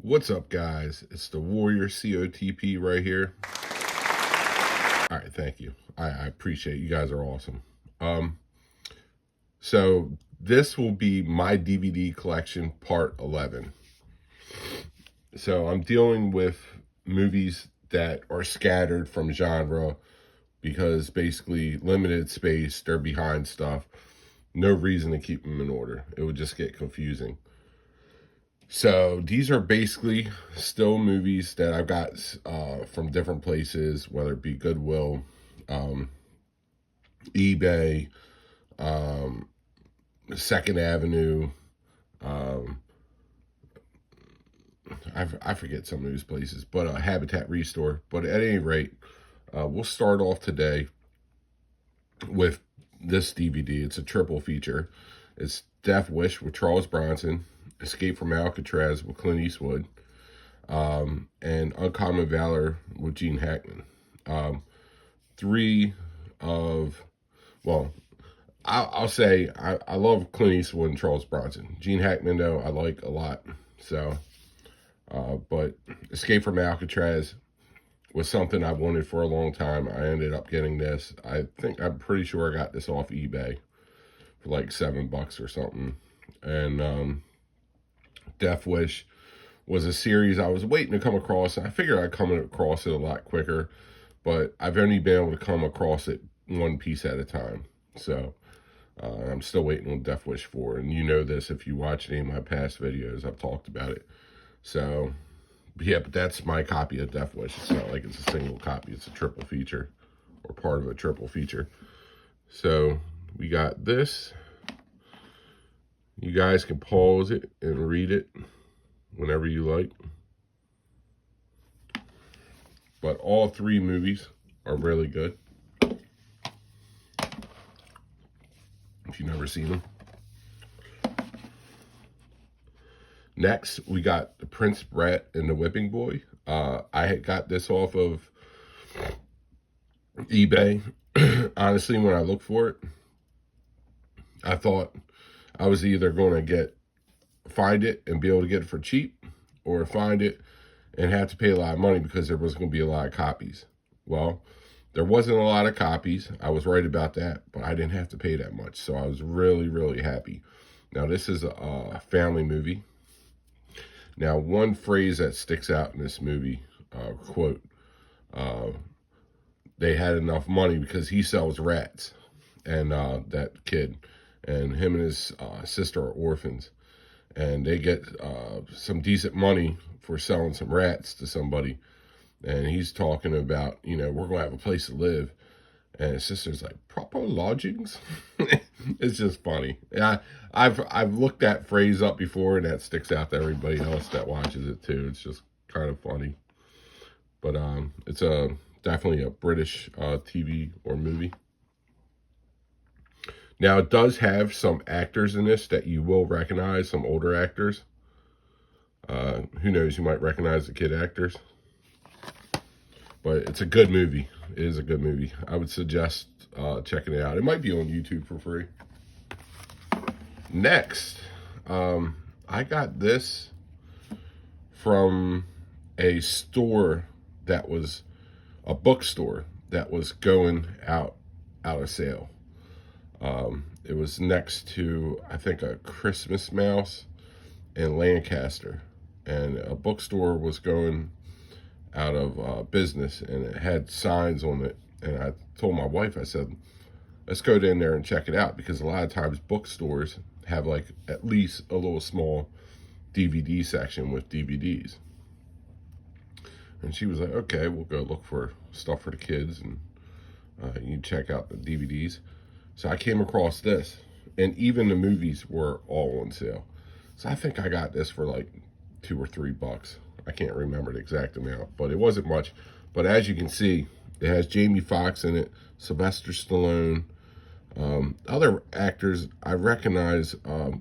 What's up, guys? It's the Warrior COTP right here. All right, thank you. I appreciate you guys are awesome. So this will be my DVD collection part 11. So I'm dealing with movies that are scattered from genre because basically limited space, they're behind stuff. No reason to keep them in order. It would just get confusing. So these are basically still movies that I've got from different places, whether it be Goodwill, um, eBay, um, Second Avenue. Um, I forget some of these places, but Habitat Restore. But at any rate, we'll start off today with this DVD. It's a triple feature. It's Death Wish with Charles Bronson, Escape from Alcatraz with Clint Eastwood, and Uncommon Valor with Gene Hackman. Three of, well, I'll say I love Clint Eastwood and Charles Bronson. Gene Hackman, though, I like a lot. So, but Escape from Alcatraz was something I wanted for a long time. I ended up getting this. I'm pretty sure I got this off eBay for like $7 or something. And Death Wish was a series I was waiting to come across. I figured I'd come across it a lot quicker, but I've only been able to come across it one piece at a time. So I'm still waiting on Death Wish 4. And you know this if you watch any of my past videos, I've talked about it. So, yeah, but that's my copy of Death Wish. It's not like it's a single copy. It's a triple feature or part of a triple feature. So we got this. You guys can pause it and read it whenever you like. But all three movies are really good. If you've never seen them. Next, we got The Prince Brat and the Whipping Boy. I had got this off of eBay. Honestly, when I looked for it, I thought I was either going to find it and be able to get it for cheap, or find it and have to pay a lot of money because there was going to be a lot of copies. Well, there wasn't a lot of copies. I was right about that, but I didn't have to pay that much. So I was really, really happy. Now, this is a family movie. Now, one phrase that sticks out in this movie, quote, they had enough money because he sells rats, and that kid, and him and his sister are orphans, and they get some decent money for selling some rats to somebody. And he's talking about, we're going to have a place to live. And his sister's like, proper lodgings? It's just funny. Yeah, I've looked that phrase up before, and that sticks out to everybody else that watches it too. It's just kind of funny. But it's definitely a British TV or movie. Now, it does have some actors in this that you will recognize, some older actors. Who knows, you might recognize the kid actors. But it's a good movie. It is a good movie. I would suggest checking it out. It might be on YouTube for free. Next, I got this from a store that was a bookstore that was going out of sale. It was next to, I think, a Christmas Mouse in Lancaster, and a bookstore was going out of business, and it had signs on it. And I told my wife, I said, let's go in there and check it out, because a lot of times bookstores have like at least a little small DVD section with DVDs. And she was like, okay, we'll go look for stuff for the kids, and you check out the DVDs. So I came across this, and even the movies were all on sale. So I think I got this for like $2 or $3. I can't remember the exact amount, but it wasn't much. But as you can see, it has Jamie Foxx in it, Sylvester Stallone, other actors I recognize,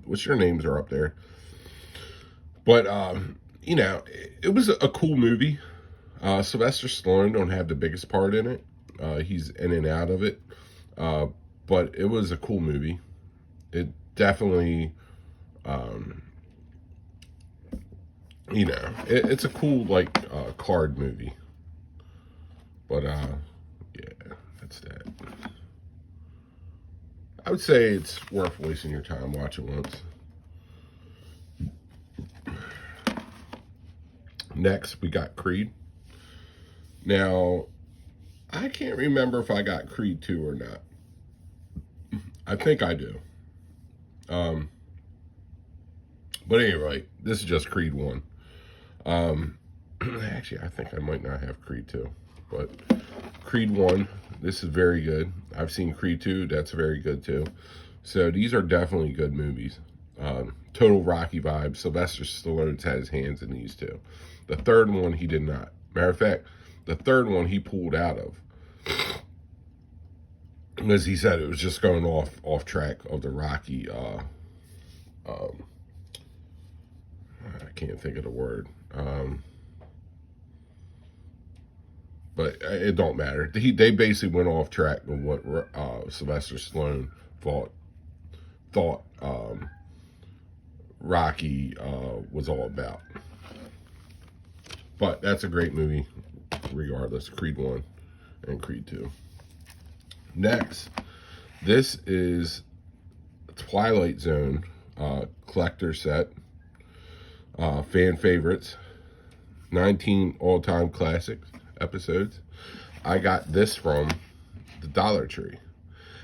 which their names are up there. But, it was a cool movie. Sylvester Stallone don't have the biggest part in it. He's in and out of it. But it was a cool movie. It definitely you know, it's a cool, like, card movie. But, yeah, that's that. I would say it's worth wasting your time. Watch it once. Next, we got Creed. Now, I can't remember if I got Creed 2 or not. I think I do. But anyway, this is just Creed 1. Actually, I think I might not have Creed 2. But Creed 1, this is very good. I've seen Creed 2, that's very good too. So these are definitely good movies. Total Rocky vibe. Sylvester Stallone's had his hands in these two. The third one, he did not. Matter of fact, the third one he pulled out of. As he said, it was just going off track of the Rocky, I can't think of the word. But it don't matter. They basically went off track of what Sylvester Stallone thought Rocky was all about. But that's a great movie, regardless. Creed 1 and Creed 2. Next, this is Twilight Zone collector set. Fan favorites. 19 all-time classics episodes. I got this from the Dollar Tree.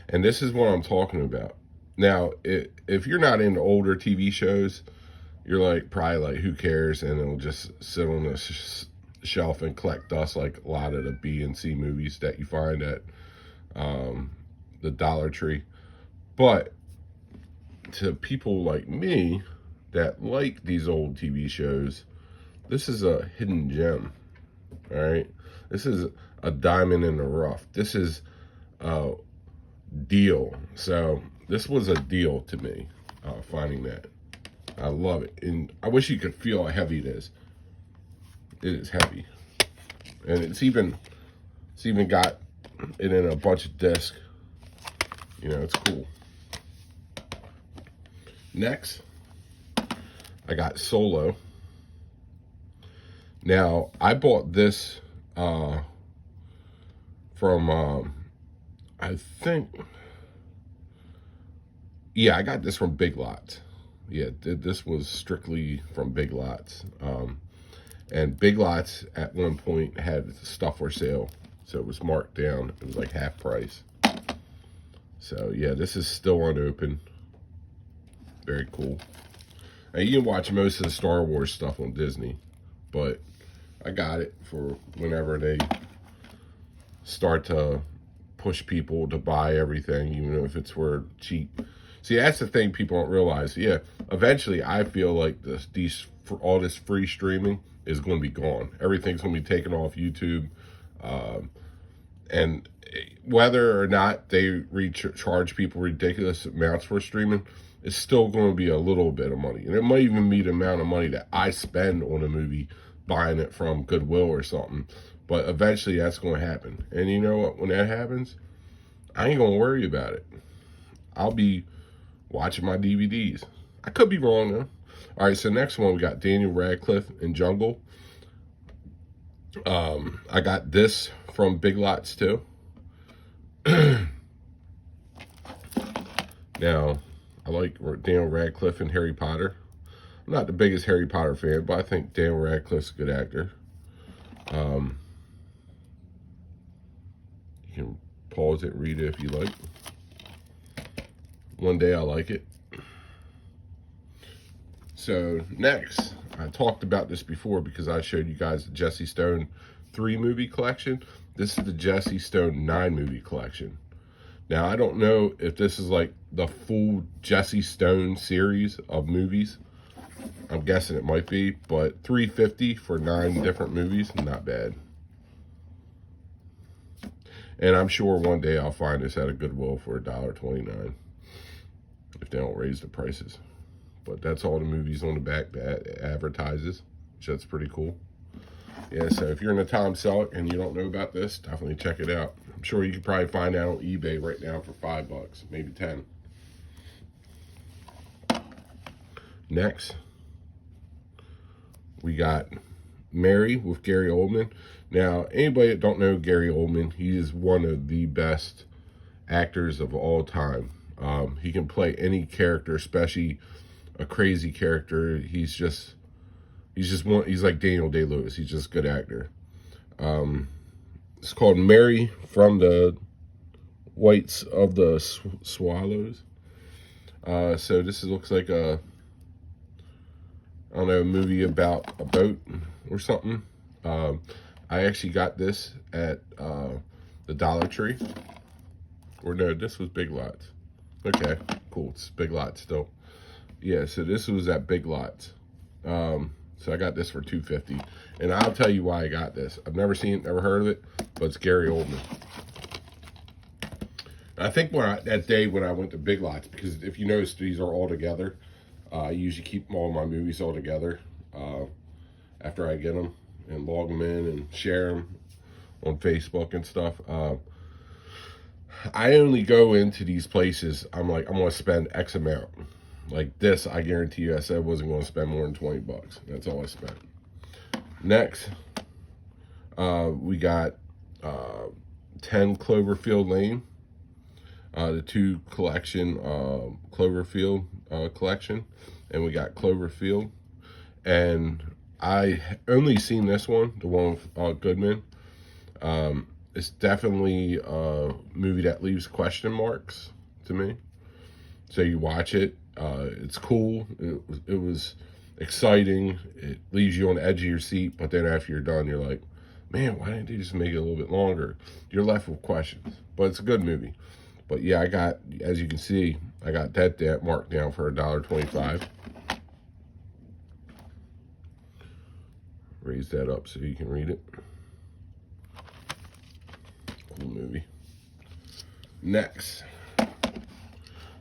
And this is what I'm talking about. Now, if you're not into older TV shows, you're like, probably like, who cares? And it'll just sit on the shelf and collect dust like a lot of the B and C movies that you find at the Dollar Tree. But to people like me that like these old TV shows, this is a hidden gem. All right, this is a diamond in the rough. This is a deal. So this was a deal to me, finding that. I love it, and I wish you could feel how heavy it is. It is heavy, and it's even got it in a bunch of discs. You know, it's cool. Next, I got Solo. Now, I bought this from, I think, yeah, I got this from Big Lots. Yeah, this was strictly from Big Lots. And Big Lots at one point had stuff for sale. So it was marked down. It was like half price. So yeah, this is still unopened. Very cool. And you can watch most of the Star Wars stuff on Disney. But I got it for whenever they start to push people to buy everything, even if it's for cheap. See, that's the thing people don't realize. Yeah, eventually I feel like all this free streaming is going to be gone. Everything's going to be taken off YouTube. And whether or not they charge people ridiculous amounts for streaming, it's still going to be a little bit of money. And it might even be the amount of money that I spend on a movie buying it from Goodwill or something. But eventually that's going to happen. And you know what? When that happens, I ain't going to worry about it. I'll be watching my DVDs. I could be wrong, though. All right, so next one, we got Daniel Radcliffe in Jungle. I got this from Big Lots, too. Now, I like Daniel Radcliffe and Harry Potter. I'm not the biggest Harry Potter fan, but I think Daniel Radcliffe's a good actor. You can pause it, read it if you like. One day I like it. So next, I talked about this before because I showed you guys the Jesse Stone 3 movie collection. This is the Jesse Stone 9 movie collection. Now, I don't know if this is like the full Jesse Stone series of movies. I'm guessing it might be, but $350 for 9 different movies, not bad. And I'm sure one day I'll find this at a Goodwill for $1.29 if they don't raise the prices. But that's all the movies on the back that it advertises, which that's pretty cool. Yeah, so if you're in the Tom Selleck and you don't know about this, definitely check it out. I'm sure you could probably find it on eBay right now for $5, maybe 10. Next, We got Mary with Gary Oldman. Now, anybody that don't know Gary Oldman, he is one of the best actors of all time. He can play any character, especially a crazy character. He's like Daniel Day-Lewis. He's just a good actor. It's called Mary from the Whites of the Swallows. So this looks like a, I don't know, a movie about a boat or something. I actually got this at the Dollar Tree. Or no, this was Big Lots. Okay, cool. It's Big Lots still. Yeah, so this was at Big Lots. So I got this for $2.50. And I'll tell you why I got this. I've never seen it, never heard of it, but it's Gary Oldman. I think that day when I went to Big Lots, because if you notice, these are all together. I usually keep all my movies all together after I get them and log them in and share them on Facebook and stuff. I only go into these places, I'm like, I'm going to spend X amount. Like this, I guarantee you, I said I wasn't going to spend more than 20 bucks. That's all I spent. Next, we got 10 Cloverfield Lane. The 2 collection, Cloverfield collection. And we got Cloverfield. And I only seen this one, the one with Goodman. It's definitely a movie that leaves question marks to me. So you watch it, it's cool. It was exciting. It leaves you on the edge of your seat, but then after you're done, you're like, man, why didn't they just make it a little bit longer? You're left with questions, but it's a good movie. But yeah, I got, as you can see, I got that marked down for $1.25. Raise that up so you can read it. Cool movie. Next.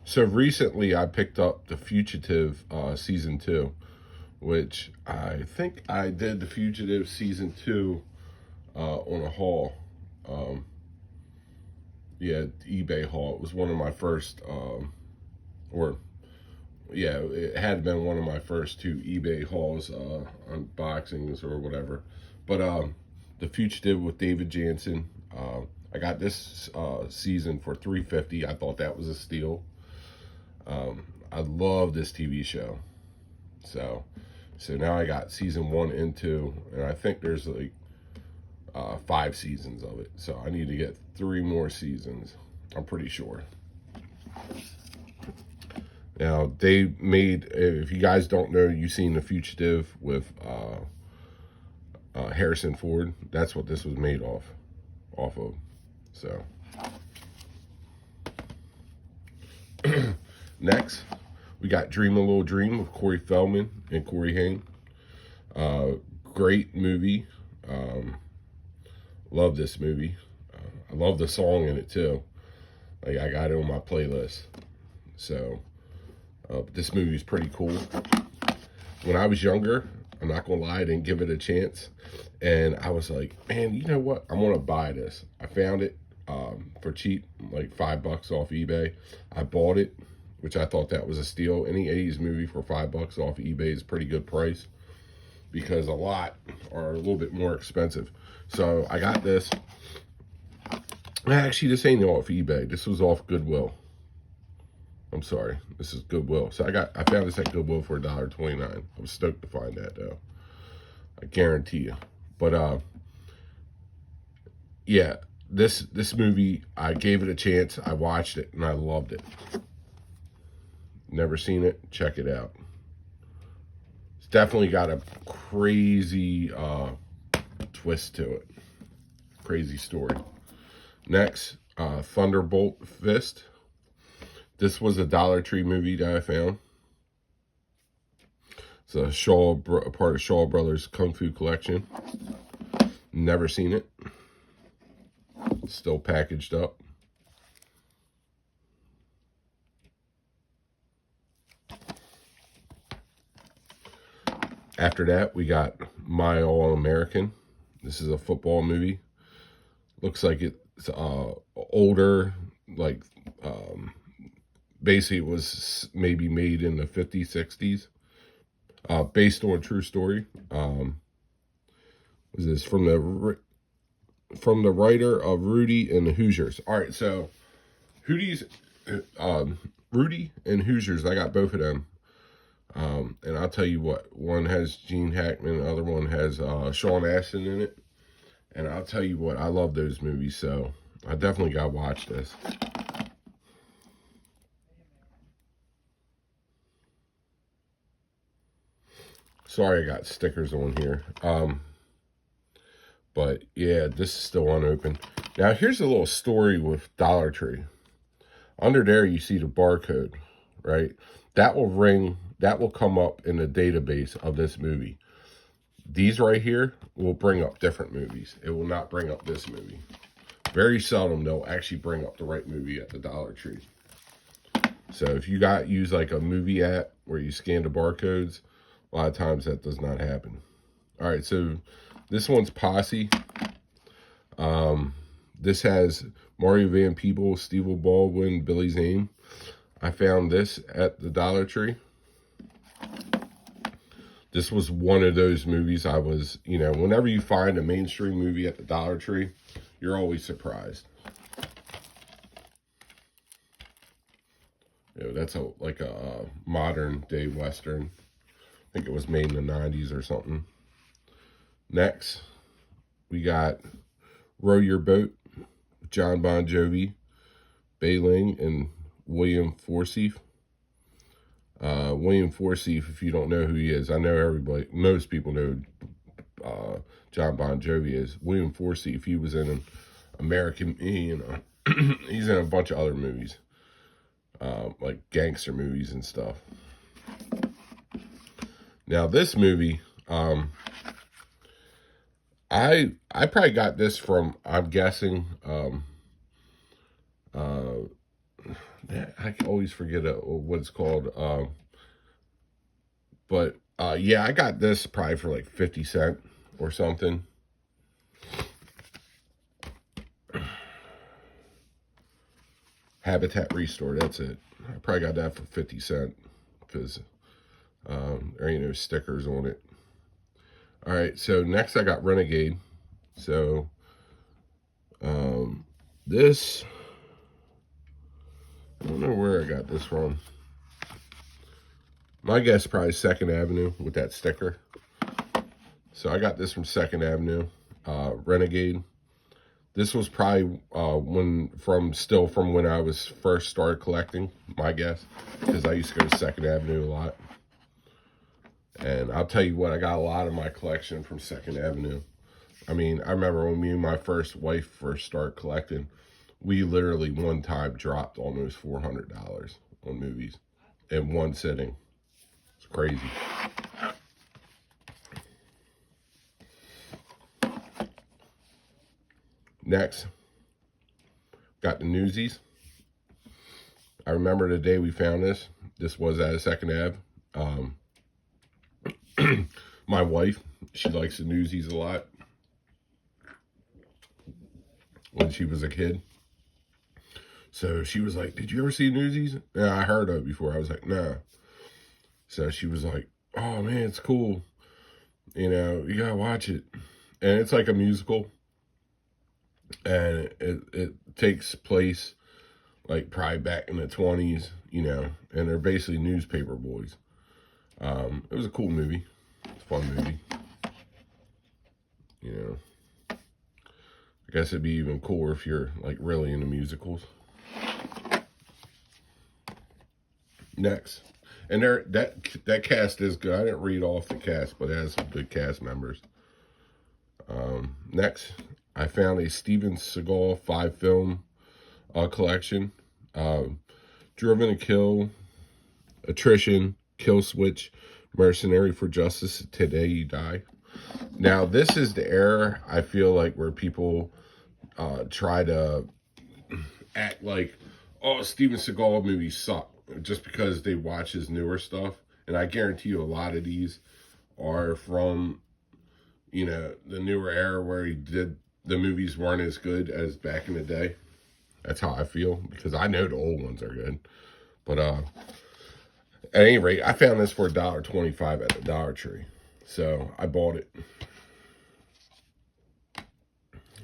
So recently I picked up The Fugitive Season 2, which I think I did The Fugitive Season 2 on a haul. Yeah, eBay haul. It was one of my first, it had been one of my first 2 eBay hauls, unboxings or whatever. But The Fugitive with David Jansen. I got this season for $3.50. I thought that was a steal. I love this TV show. So now I got season 1 and 2, and I think there's like 5 seasons of it. So I need to get 3 more seasons, I'm pretty sure. Now, they made, if you guys don't know, you've seen The Fugitive with Harrison Ford. That's what this was made off of. So, next, we got Dream a Little Dream with Corey Feldman and Corey Haim. Great movie. Love this movie. I love the song in it too. Like, I got it on my playlist. So, this movie is pretty cool. When I was younger, I'm not gonna lie, I didn't give it a chance. And I was like, man, you know what? I'm gonna buy this. I found it for cheap, like $5 off eBay. I bought it, which I thought that was a steal. Any 80s movie for $5 off eBay is a pretty good price, because a lot are a little bit more expensive. So I got this. Actually, this ain't off eBay. This was off Goodwill. I'm sorry. This is Goodwill. So I found this at Goodwill for $1.29. I was stoked to find that though. I guarantee you. But yeah, this movie, I gave it a chance. I watched it and I loved it. Never seen it. Check it out. It's definitely got a crazy twist to it. Crazy story. Next, Thunderbolt Fist. This was a Dollar Tree movie that I found. It's a part of Shaw Brothers Kung Fu collection. Never seen it. Still packaged up. After that, we got My All-American. This is a football movie. Looks like it's older, like basically it was maybe made in the 50s, 60s. based on a true story. Was this from the writer of Rudy and the Hoosiers? All right, so Rudy and Hoosiers. I got both of them. And I'll tell you what, one has Gene Hackman, the other one has Sean Astin in it. And I'll tell you what, I love those movies, so I definitely got to watch this. Sorry I got stickers on here. But yeah, this is still unopened. Now here's a little story with Dollar Tree. Under there you see the barcode, right? That will come up in the database of this movie. These right here will bring up different movies. It will not bring up this movie. Very seldom they'll actually bring up the right movie at the Dollar Tree. So if you use like a movie app where you scan the barcodes, a lot of times that does not happen. All right, so this one's Posse. This has Mario Van Peebles, Steve Baldwin, Billy Zane. I found this at the Dollar Tree. This was one of those movies I was, whenever you find a mainstream movie at the Dollar Tree, you're always surprised. That's like a modern day Western. I think it was made in the 90s or something. Next, we got Row Your Boat, John Bon Jovi, Bai Ling, and William Forsythe. William Forsythe, if you don't know who he is, I know most people know John Bon Jovi is. William Forsythe, he was in an American, he's in a bunch of other movies, like gangster movies and stuff. Now this movie, I probably got this from, I'm guessing, I always forget what it's called. But yeah, I got this probably for like 50 cents or something. Habitat Restore, that's it. I probably got that for 50 cents because there ain't no stickers on it. All right, so next I got Renegade. So this, I don't know where I got this from. My guess probably 2nd Avenue with that sticker. So I got this from 2nd Avenue, Renegade. This was probably from when I was first started collecting, my guess, because I used to go to 2nd Avenue a lot. And I'll tell you what, I got a lot of my collection from 2nd Avenue. I mean, I remember when me and my first wife first started collecting, we literally one time dropped almost $400 on movies in one sitting. It's crazy. Next, got the Newsies. I remember the day we found this. This was at a 2nd Ave. My wife, she likes the Newsies a lot. When she was a kid. So she was like, did you ever see Newsies? Yeah, I heard of it before. I was like, nah. So she was like, oh man, it's cool. You gotta watch it. And it's like a musical. And it takes place like probably back in the 20s, and they're basically newspaper boys. It was a cool movie. It's a fun movie. I guess it'd be even cooler if you're like really into musicals. Next, and that cast is good. I didn't read off the cast, but it has some good cast members. Next, I found a Steven Seagal 5-film collection. Driven to Kill, Attrition, Kill Switch, Mercenary for Justice, Today You Die. Now, this is the era, I feel like, where people try to act like, oh, Steven Seagal movies suck just because they watch his newer stuff. And I guarantee you a lot of these are from, the newer era where the movies weren't as good as back in the day. That's how I feel, because I know the old ones are good. But At any rate, I found this for $1.25 at the Dollar Tree. So I bought it.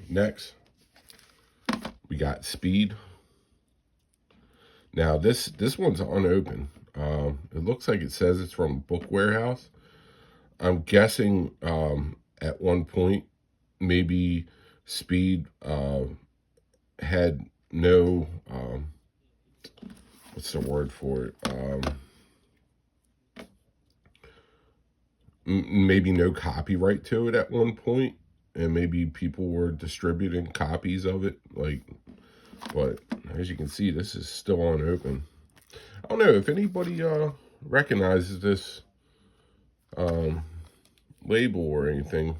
Next, we got Speed. Now this one's unopened. It looks like it says it's from Book Warehouse. I'm guessing at one point maybe Speed had no what's the word for it? Maybe no copyright to it at one point, and maybe people were distributing copies of it, like. But as you can see, this is still unopened. I don't know if anybody recognizes this label or anything.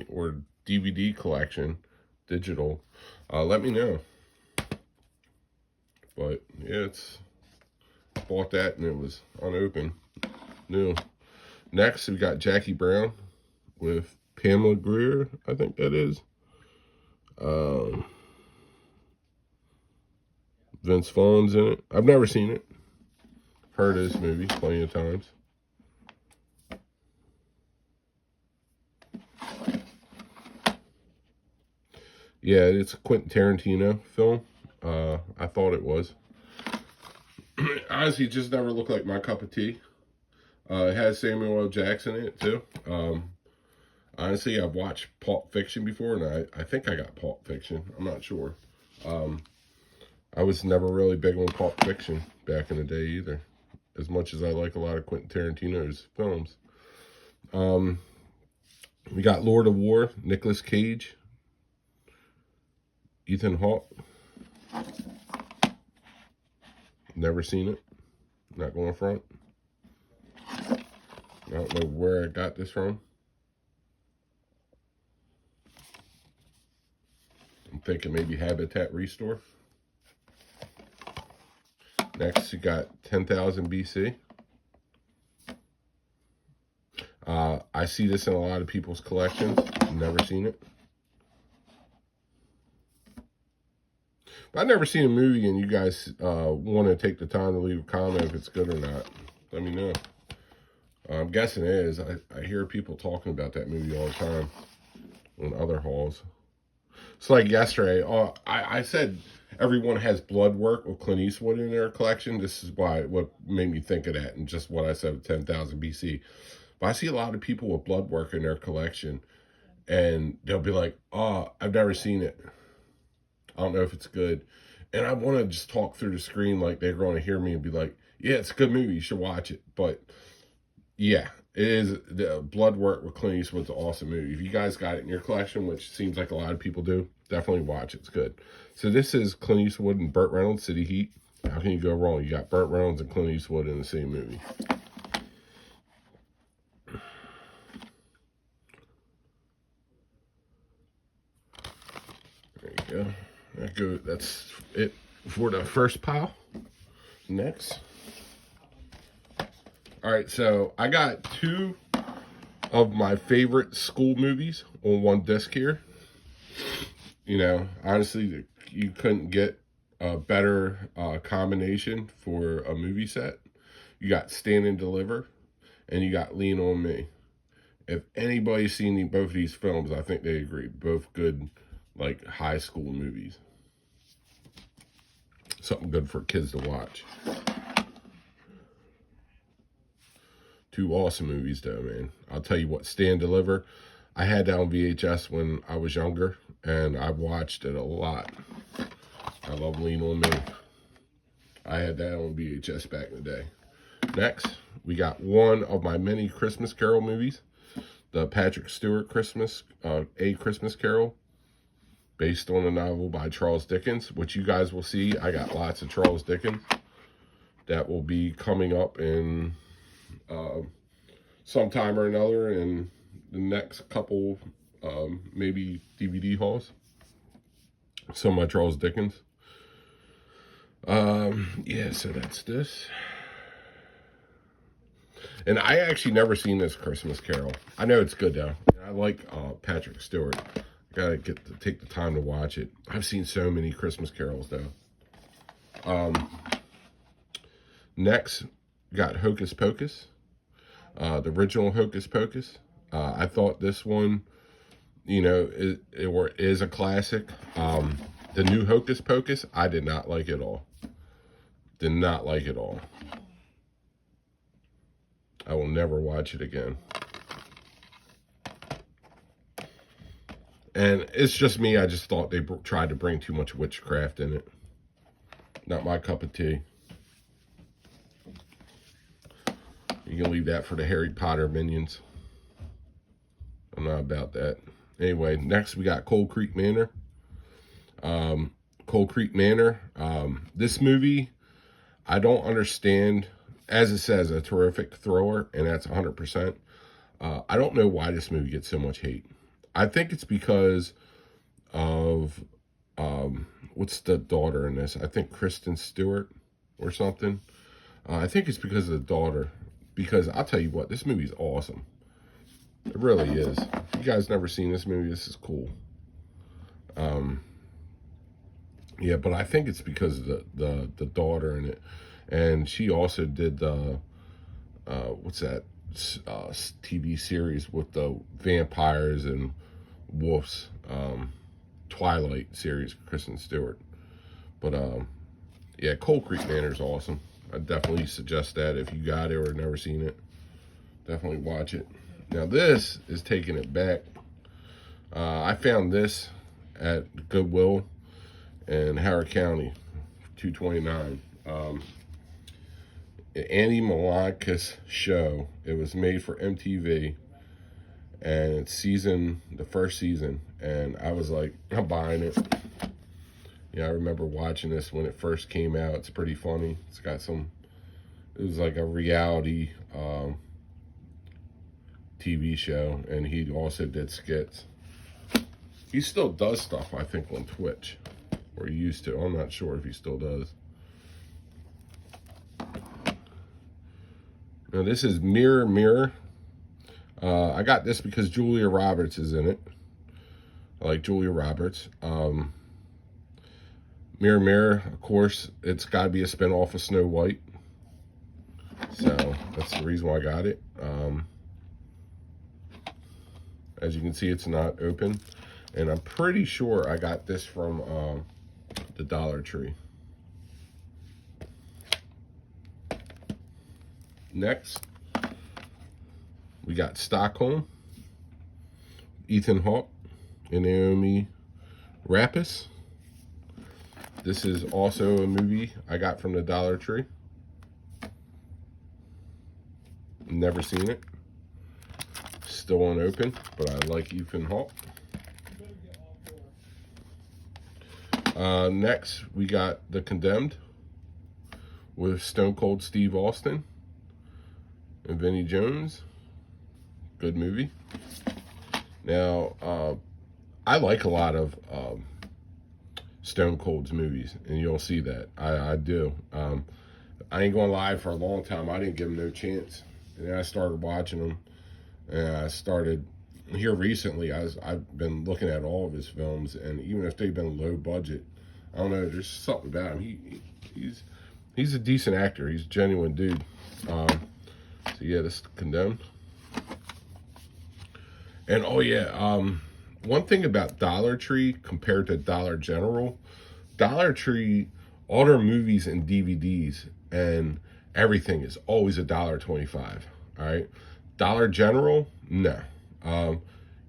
Or DVD collection, digital. Let me know. But yeah, bought that and it was unopened. New. Next, we got Jackie Brown with Pamela Grier, I think that is. Vince Vaughn's in it. I've never seen it. Heard of this movie plenty of times. Yeah, it's a Quentin Tarantino film. I thought it was. Honestly, it just never looked like my cup of tea. It has Samuel L. Jackson in it, too. Honestly, I've watched Pulp Fiction before, and I think I got Pulp Fiction. I'm not sure. I was never really big on Pulp Fiction back in the day either, as much as I like a lot of Quentin Tarantino's films. We got Lord of War, Nicolas Cage, Ethan Hawke. Never seen it. Not going front. I don't know where I got this from. I'm thinking maybe Habitat Restore. Next, you got 10,000 BC. I see this in a lot of people's collections. Never seen it. But I've never seen a movie, and you guys want to take the time to leave a comment if it's good or not. Let me know. I'm guessing it is. I hear people talking about that movie all the time on other hauls. It's like yesterday. I said everyone has blood work with Clint Eastwood in their collection. This is what made me think of that, and just what I said with 10,000 BC. But I see a lot of people with blood work in their collection, and they'll be like, "Oh, I've never seen it. I don't know if it's good." And I want to just talk through the screen like they're going to hear me and be like, "Yeah, it's a good movie. You should watch it." But yeah, it is. The Blood Work with Clint Eastwood's an awesome movie. If you guys got it in your collection, which seems like a lot of people do, definitely watch it. It's good. So this is Clint Eastwood and Burt Reynolds, City Heat. How can you go wrong? You got Burt Reynolds and Clint Eastwood in the same movie. There you go. That's it for the first pile. Next. All right, so I got two of my favorite school movies on one disc here. You know, honestly, you couldn't get a better combination for a movie set. You got Stand and Deliver, and you got Lean on Me. If anybody's seen both of these films, I think they agree. Both good, like, high school movies. Something good for kids to watch. Two awesome movies, though, man. I'll tell you what, Stand Deliver, I had that on VHS when I was younger, and I watched it a lot. I love Lean on Me. I had that on VHS back in the day. Next, we got one of my many Christmas Carol movies, the Patrick Stewart A Christmas Carol, based on a novel by Charles Dickens, which you guys will see. I got lots of Charles Dickens that will be coming up in sometime or another in the next couple, maybe DVD hauls. Some of my Charles Dickens. Yeah, so that's this. And I actually never seen this Christmas Carol. I know it's good though. I like Patrick Stewart. I gotta take the time to watch it. I've seen so many Christmas Carols though. Next, got Hocus Pocus, the original Hocus Pocus. I thought this one, you know, is a classic. The new Hocus Pocus, I did not like it all. Did not like it all. I will never watch it again. And it's just me. I just thought they tried to bring too much witchcraft in it. Not my cup of tea. You can leave that for the Harry Potter minions. I'm not about that. Anyway, next we got Cold Creek Manor. Cold Creek Manor. This movie, I don't understand. As it says, a terrific thrower, and that's 100%. I don't know why this movie gets so much hate. I think it's because of, what's the daughter in this? I think Kristen Stewart or something. I think it's because of the daughter. Because I'll tell you what, this movie is awesome. It really is. If you guys never seen this movie, this is cool. Yeah, but I think it's because of the daughter in it. And she also did the, what's that, TV series with the vampires and wolves, Twilight series, Kristen Stewart. But, yeah, Cold Creek Manor is awesome. I definitely suggest that if you got it or never seen it. Definitely watch it. Now, this is taking it back. I found this at Goodwill in Howard County, $2.29. Andy Milonakis show. It was made for MTV, and it's the first season, and I was like, I'm buying it. Yeah, I remember watching this when it first came out. It's pretty funny. It's got it was like a reality TV show, and he also did skits. He still does stuff, I think, on Twitch, or he used to. I'm not sure if he still does. Now, this is Mirror, Mirror. I got this because Julia Roberts is in it. I like Julia Roberts. Mirror, Mirror, of course, it's got to be a spinoff of Snow White. So, that's the reason why I got it. As you can see, it's not open. And I'm pretty sure I got this from the Dollar Tree. Next, we got Stockholm, Ethan Hawke, and Naomi Rapace. This is also a movie I got from the Dollar Tree. Never seen it. Still unopened, but I like Ethan Hawke. Next, we got The Condemned with Stone Cold Steve Austin and Vinnie Jones. Good movie. Now, I like a lot of Stone Cold's movies, and you'll see that. I do. I ain't gonna lie, for a long time, I didn't give him no chance. And then I started watching them, and I started, here recently, I've been looking at all of his films, and even if they've been low budget, I don't know, there's something about him. He's a decent actor. He's a genuine dude. So yeah, this is Condemned. And oh yeah, one thing about Dollar Tree compared to Dollar General, Dollar Tree, all their movies and DVDs and everything is always $1.25. All right, Dollar General, no.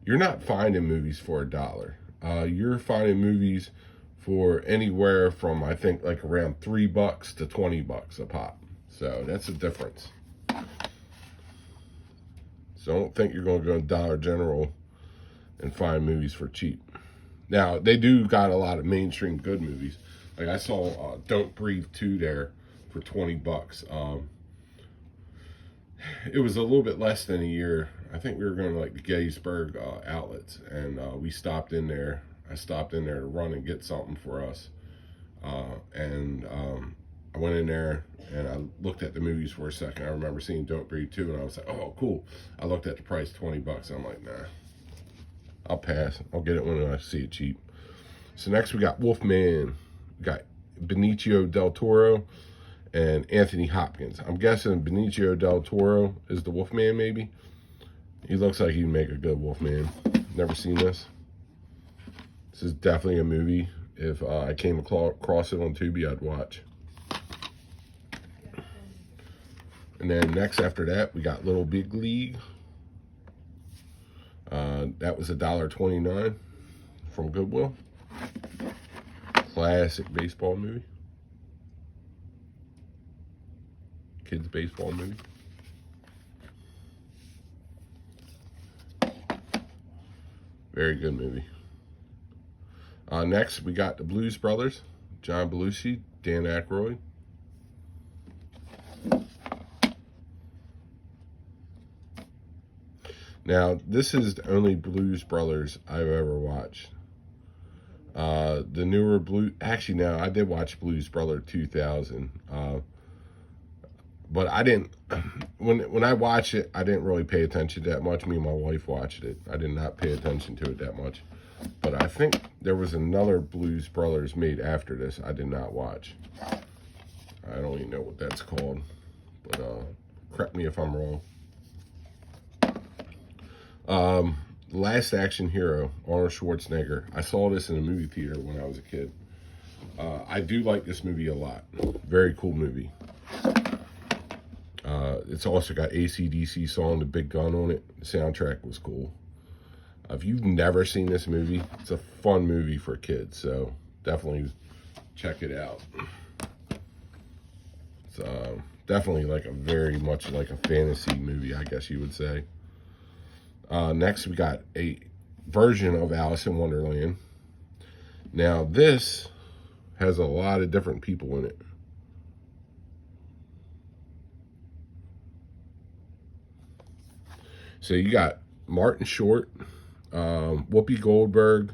You're not finding movies for $1. You're finding movies for anywhere from, I think, like around $3 to $20 a pop. So that's the difference. So I don't think you're going to go to Dollar General and find movies for cheap. Now, they do got a lot of mainstream good movies. Like I saw Don't Breathe 2 there for $20. It was a little bit less than a year. I think we were going to like the Gettysburg outlets, and we stopped in there. I stopped in there to run and get something for us. I went in there and I looked at the movies for a second. I remember seeing Don't Breathe 2, and I was like, oh, cool. I looked at the price, $20. I'm like, nah, I'll pass. I'll get it when I see it cheap. So next we got Wolfman. We got Benicio del Toro and Anthony Hopkins. I'm guessing Benicio del Toro is the Wolfman, maybe. He looks like he'd make a good Wolfman. Never seen this. This is definitely a movie. If I came across it on Tubi, I'd watch. And then next after that, we got Little Big League. That was $1.29 from Goodwill. Classic baseball movie. Kids baseball movie. Very good movie. Next, we got The Blues Brothers. John Belushi, Dan Aykroyd. Now, this is the only Blues Brothers I've ever watched. The newer Blue... Actually, no, I did watch Blues Brother 2000. But I didn't... When I watched it, I didn't really pay attention that much. Me and my wife watched it. I did not pay attention to it that much. But I think there was another Blues Brothers made after this I did not watch. I don't even know what that's called. But correct me if I'm wrong. Last Action Hero, Arnold Schwarzenegger. I saw this in a movie theater when I was a kid. I do like this movie a lot. Very cool movie. It's also got AC/DC song, The Big Gun on it. The soundtrack was cool. If you've never seen this movie, it's a fun movie for kids, so definitely check it out. It's definitely like very much like a fantasy movie, I guess you would say. Next, we got a version of Alice in Wonderland. Now, this has a lot of different people in it. So you got Martin Short, Whoopi Goldberg,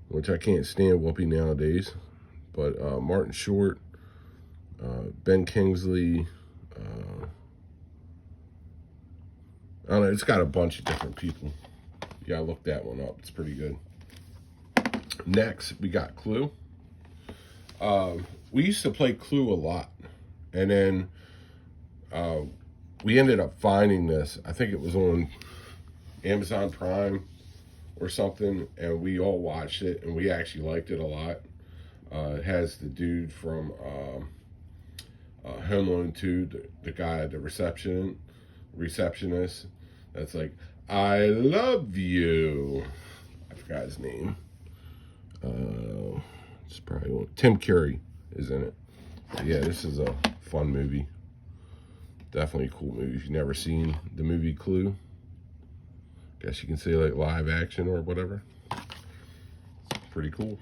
which I can't stand Whoopi nowadays, but Martin Short, Ben Kingsley, I don't know, it's got a bunch of different people. You gotta look that one up, it's pretty good. Next, we got Clue. We used to play Clue a lot, and then we ended up finding this. I think it was on Amazon Prime or something, and we all watched it, and we actually liked it a lot. It has the dude from Home Alone 2, the guy, the receptionist, that's like, I love you. I forgot his name. It's probably Tim Curry is in it. But yeah, this is a fun movie. Definitely a cool movie. If you've never seen the movie Clue, guess you can say like live action or whatever. It's pretty cool.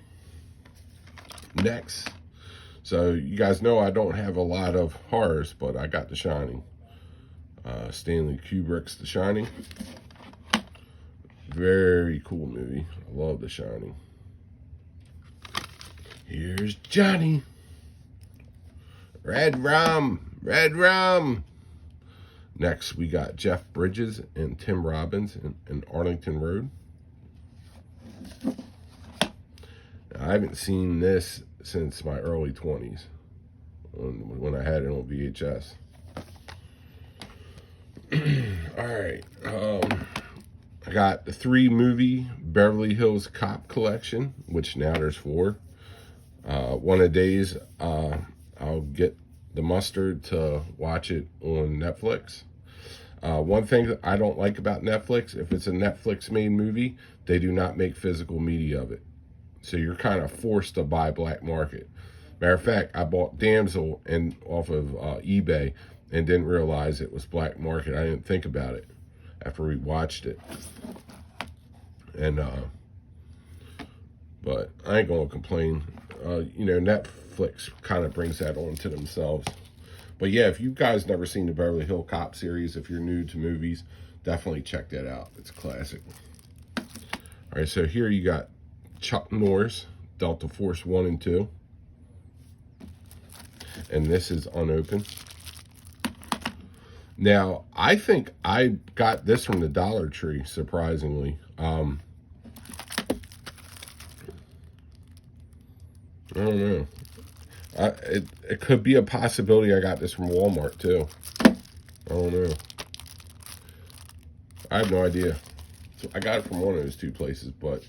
Next, so you guys know I don't have a lot of horrors, but I got The Shining. Stanley Kubrick's The Shining. Very cool movie. I love The Shining. Here's Johnny. Red rum, red rum. Next, we got Jeff Bridges and Tim Robbins in Arlington Road. Now, I haven't seen this since my early 20s, when I had it on VHS. All right. I got the 3-movie Beverly Hills Cop collection, which now there's 4. One of the days, I'll get the mustard to watch it on Netflix. One thing that I don't like about Netflix, if it's a Netflix-made movie, they do not make physical media of it. So you're kind of forced to buy black market. Matter of fact, I bought Damsel off of eBay and didn't realize it was black market. I didn't think about it after we watched it. And but I ain't gonna complain. You know, Netflix kind of brings that on to themselves. But yeah, if you guys never seen the Beverly Hills Cop series, if you're new to movies, definitely check that out. It's classic. All right, so here you got Chuck Norris, Delta Force 1 and 2. And this is unopened. Now, I think I got this from the Dollar Tree, surprisingly. I don't know. It could be a possibility I got this from Walmart too. I don't know. I have no idea. So I got it from one of those two places, but.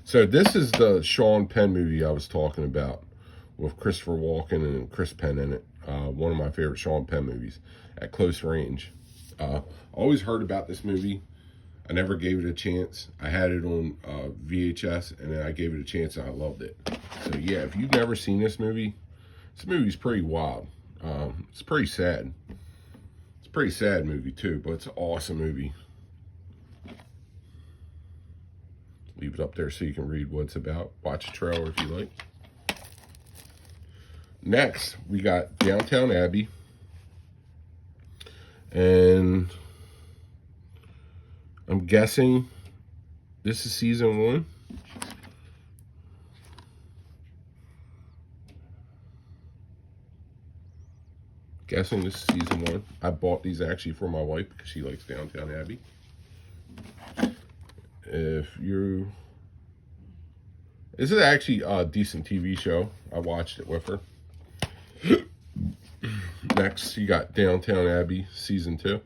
So this is the Sean Penn movie I was talking about with Christopher Walken and Chris Penn in it. One of my favorite Sean Penn movies, At Close Range. Always heard about this movie. I never gave it a chance. I had it on VHS, and then I gave it a chance, and I loved it. So yeah, if you've never seen this movie's pretty wild. It's pretty sad. It's a pretty sad movie too, but it's an awesome movie. Leave it up there so you can read what it's about. Watch the trailer if you like. Next, we got Downton Abbey. And I'm guessing this is season 1. Guessing this is season 1. I bought these actually for my wife because she likes Downton Abbey. This is actually a decent TV show. I watched it with her. Next, you got Downton Abbey season 2.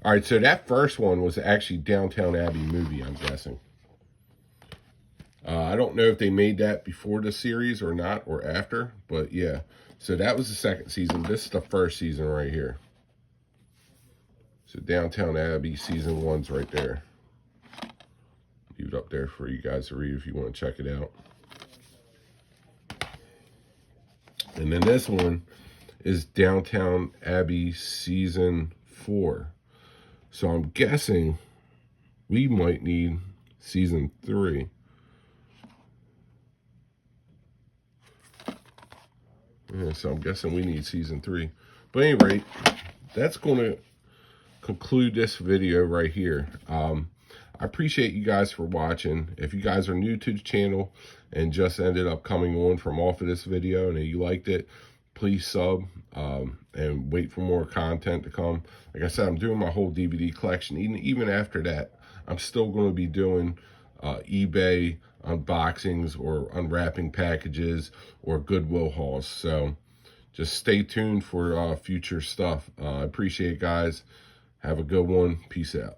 All right, so that first one was actually Downton Abbey movie, I'm guessing. I don't know if they made that before the series or not, or after, but yeah. So that was the second season. This is the first season right here. So Downton Abbey season 1's right there. Leave it up there for you guys to read if you want to check it out. And then this one is Downton Abbey season 4. So I'm guessing we might need season 3. Yeah, so I'm guessing we need season 3. But at any rate, that's going to conclude this video right here. I appreciate you guys for watching. If you guys are new to the channel and just ended up coming on from off of this video and you liked it, please sub and wait for more content to come. Like I said, I'm doing my whole DVD collection. Even after that, I'm still going to be doing eBay unboxings or unwrapping packages or Goodwill hauls. So just stay tuned for future stuff. I appreciate it, guys. Have a good one. Peace out.